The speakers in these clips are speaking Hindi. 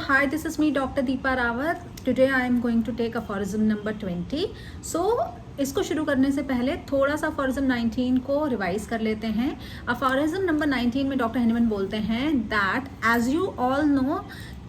hi, this is me, Dr. Deepa Rawat. Today I am going to take aphorism number 20. So इसको शुरू करने से पहले थोड़ा सा aphorism 19 को रिवाइज कर लेते हैं. aphorism number 19 में डॉक्टर हैनीमैन बोलते हैं that as you all know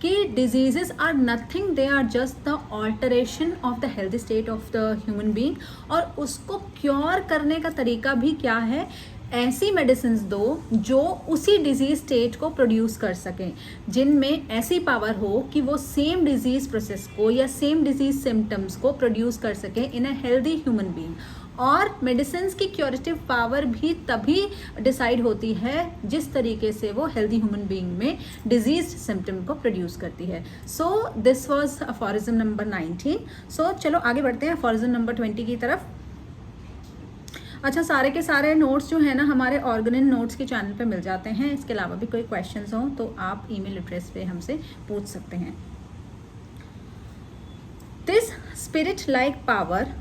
कि diseases are nothing, they are just the alteration of the healthy state of the human being. और उसको क्योर करने का तरीका भी क्या है, ऐसी मेडिसिन दो जो उसी डिजीज स्टेट को प्रोड्यूस कर सकें, जिनमें ऐसी पावर हो कि वो सेम डिजीज प्रोसेस को या सेम डिजीज सिम्टम्स को प्रोड्यूस कर सकें इन अ हेल्दी ह्यूमन बीइंग. और मेडिसिन की क्योरेटिव पावर भी तभी डिसाइड होती है जिस तरीके से वो हेल्दी ह्यूमन बीइंग में डिजीज सिम्टम को प्रोड्यूस करती है. So this was aphorism number 19. सो चलो आगे बढ़ते हैं अफोरिज्म नंबर 20 की तरफ. अच्छा, सारे के सारे नोट्स जो है ना हमारे ऑर्गेनिक नोट्स के चैनल पे मिल जाते हैं. इसके अलावा भी कोई क्वेश्चंस हो तो आप ईमेल एड्रेस पे हमसे पूछ सकते हैं. This spirit like power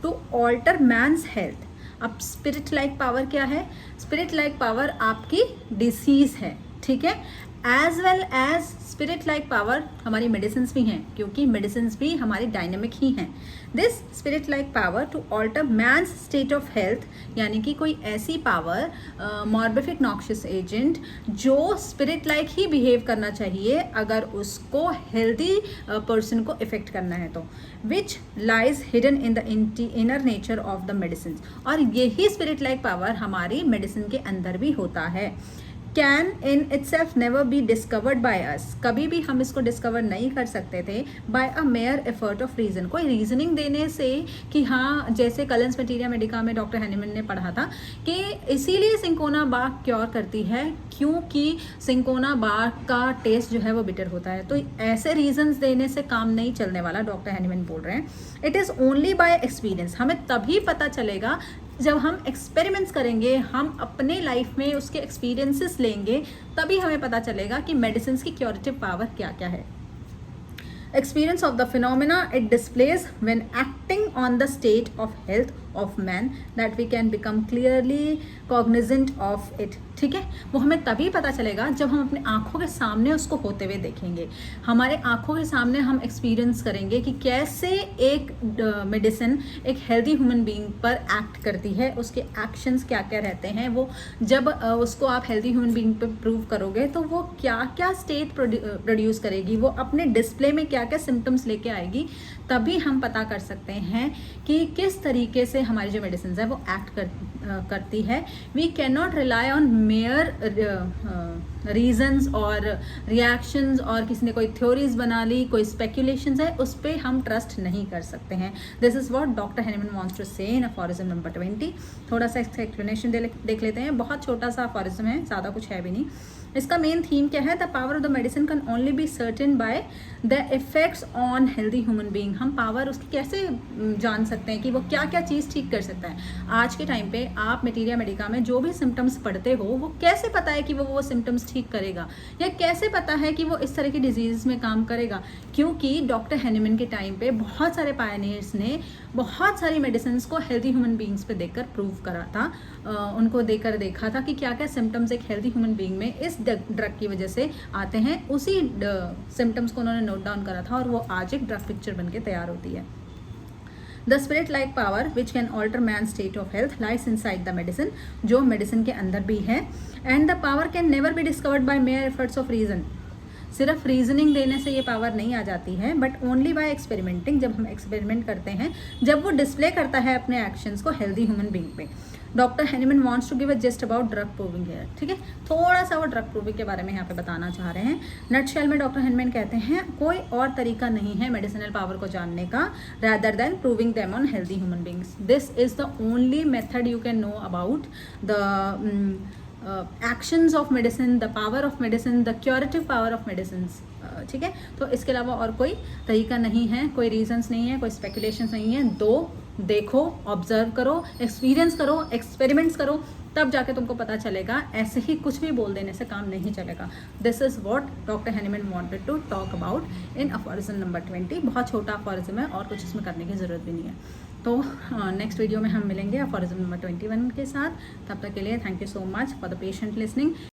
to alter man's health. अब स्पिरिट लाइक पावर क्या है? स्पिरिट लाइक पावर आपकी डिसीज है, ठीक है. As well as spirit like power हमारी मेडिसिन भी हैं, क्योंकि मेडिसिन भी हमारी डायनेमिक ही हैं. This spirit like power to alter man's state of health, यानी कि कोई ऐसी पावर, मॉर्बिफिक नॉक्शियस एजेंट जो स्पिरिट लाइक ही बिहेव करना चाहिए अगर उसको हेल्दी पर्सन को इफेक्ट करना है तो, which lies hidden in the inner nature of the medicine. और यही स्पिरिट लाइक पावर हमारी मेडिसिन के अंदर भी होता है. Can in itself never be discovered by us. कभी भी हम इसको डिस्कवर नहीं कर सकते थे by a mere effort of reason. कोई रीजनिंग देने से कि हाँ, जैसे कलेंस मटीरिया मेडिका में डॉक्टर हैनीमैन ने पढ़ा था कि इसीलिए सिंकोना बाग क्योर करती है क्योंकि सिंकोना बाग का टेस्ट जो है वो बिटर होता है. तो ऐसे रीजन्स देने से काम नहीं चलने वाला, डॉक्टर हैनीमैन बोल रहे हैं. It is only by experience. हमें तभी पता चलेगा जब हम एक्सपेरिमेंट्स करेंगे, हम अपने लाइफ में उसके एक्सपीरियंसेस लेंगे, तभी हमें पता चलेगा कि मेडिसिन की क्योरेटिव पावर क्या क्या है. Experience of the phenomena it displays when acting on the state of health of man that we can become clearly cognizant of it. ठीक है, वो हमें तभी पता चलेगा जब हम अपने आँखों के सामने उसको होते हुए देखेंगे. हमारे आँखों के सामने हम एक्सपीरियंस करेंगे कि कैसे एक मेडिसिन एक हेल्दी ह्यूमन बीइंग पर एक्ट करती है, उसके एक्शंस क्या क्या रहते हैं. वो जब उसको आप हेल्दी ह्यूमन बीइंग पर प्रूव करोगे तो वो क्या क्या स्टेट प्रोड्यूस करेगी, वो अपने डिस्प्ले में क्या क्या सिम्टम्स लेके आएगी. तभी हम पता कर सकते हैं कि किस तरीके से हमारी जो मेडिसिन है वो एक्ट करती है. We can not rely on mere reasons और रिएक्शंस, और किसी ने कोई थ्योरीज बना ली, कोई स्पेकुलेशंस है, उस पर हम ट्रस्ट नहीं कर सकते हैं. This is what doctor Hahnemann wants to say in aphorism number 20. थोड़ा सा इसका एक्सप्लेनेशन देख लेते हैं. बहुत छोटा सा अफोरिज्म है, ज़्यादा कुछ है भी नहीं. इसका मेन थीम क्या है? The power of the medicine can only be certain by the effects on healthy human being. हम पावर उसकी कैसे जान सकते हैं कि वो क्या क्या चीज़ ठीक कर सकता है. आज के टाइम पे आप मटीरिया मेडिका में जो भी सिम्टम्स पढ़ते हो, वो कैसे पता है कि वो सिम्टम्स ठीक करेगा, या कैसे पता है कि वो इस तरह की डिजीज़ में काम करेगा? क्योंकि डॉक्टर हैनीमैन के टाइम पे बहुत सारे पायनियर्स ने बहुत सारी मेडिसिन को हेल्दी ह्यूमन बीइंग्स पे देखकर प्रूव करा था. उनको देखकर देखा था कि क्या क्या सिम्टम्स एक हेल्दी ह्यूमन बीइंग में इस ड्रग की वजह से आते हैं. उसी सिम्टम्स को उन्होंने नोट डाउन करा था और वो आज एक ड्रग पिक्चर बन के तैयार होती है. The spirit like power which can alter man state of health lies inside the medicine, जो मेडिसिन के अंदर भी है. And the power can never be discovered by mere efforts of reason. सिर्फ रीजनिंग देने से ये पावर नहीं आ जाती है, बट ओनली बाय एक्सपेरिमेंटिंग. जब हम एक्सपेरिमेंट करते हैं, जब वो डिस्प्ले करता है अपने एक्शंस को हेल्दी ह्यूमन बीइंग पे. Doctor Hahnemann wants to give a just about drug proving here. ठीक है, थोड़ा सा वो ड्रग प्रूविंग के बारे में यहाँ पे बताना चाह रहे हैं. नटशेल में डॉक्टर हैनीमैन कहते हैं कोई और तरीका नहीं है मेडिसिनल पावर को जानने का rather than proving them on healthy human beings. This is the only method you can know about the actions of medicine, the power of medicine, the curative power of medicine. ठीक है, तो इसके अलावा और कोई तरीका नहीं है, कोई रीजंस नहीं है, कोई स्पेकुलेशंस नहीं है. देखो, ऑब्जर्व करो, एक्सपीरियंस करो, एक्सपेरिमेंट्स करो, तब जाके तुमको पता चलेगा. ऐसे ही कुछ भी बोल देने से काम नहीं चलेगा. This is what doctor Hahnemann wanted to talk about in aphorism number 20. बहुत छोटा अफोरिज्म है और कुछ इसमें करने की ज़रूरत भी नहीं है. तो नेक्स्ट वीडियो में हम मिलेंगे अफोरिज्म नंबर 21 के साथ. तब तक के लिए thank you so much for the patient listening.